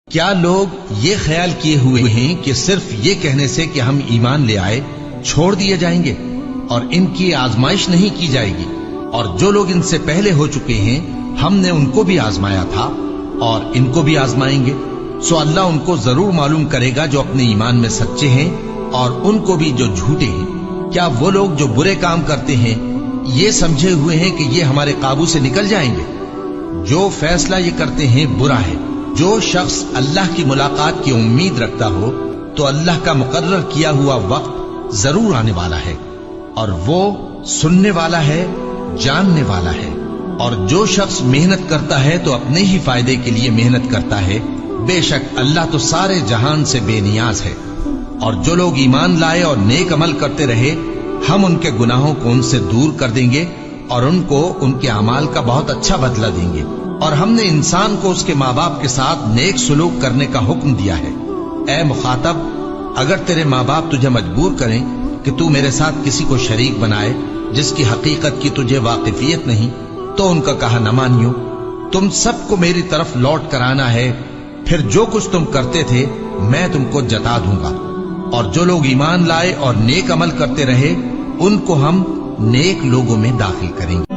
کیا لوگ یہ خیال کیے ہوئے ہیں کہ صرف یہ کہنے سے کہ ہم ایمان لے آئے چھوڑ دیے جائیں گے اور ان کی آزمائش نہیں کی جائے گی؟ اور جو لوگ ان سے پہلے ہو چکے ہیں ہم نے ان کو بھی آزمایا تھا اور ان کو بھی آزمائیں گے، سو اللہ ان کو ضرور معلوم کرے گا جو اپنے ایمان میں سچے ہیں اور ان کو بھی جو جھوٹے ہیں۔ کیا وہ لوگ جو برے کام کرتے ہیں یہ سمجھے ہوئے ہیں کہ یہ ہمارے قابو سے نکل جائیں گے؟ جو فیصلہ یہ کرتے ہیں برا ہے۔ جو شخص اللہ کی ملاقات کی امید رکھتا ہو تو اللہ کا مقرر کیا ہوا وقت ضرور آنے والا ہے، اور وہ سننے والا ہے، جاننے والا ہے۔ اور جو شخص محنت کرتا ہے تو اپنے ہی فائدے کے لیے محنت کرتا ہے، بے شک اللہ تو سارے جہان سے بے نیاز ہے۔ اور جو لوگ ایمان لائے اور نیک عمل کرتے رہے ہم ان کے گناہوں کو ان سے دور کر دیں گے اور ان کو ان کے اعمال کا بہت اچھا بدلہ دیں گے۔ اور ہم نے انسان کو اس کے ماں باپ کے ساتھ نیک سلوک کرنے کا حکم دیا ہے۔ اے مخاطب، اگر تیرے ماں باپ تجھے مجبور کریں کہ تو میرے ساتھ کسی کو شریک بنائے جس کی حقیقت کی تجھے واقفیت نہیں تو ان کا کہا نہ مانیو۔ تم سب کو میری طرف لوٹ کر آنا ہے، پھر جو کچھ تم کرتے تھے میں تم کو جتا دوں گا۔ اور جو لوگ ایمان لائے اور نیک عمل کرتے رہے ان کو ہم نیک لوگوں میں داخل کریں گے۔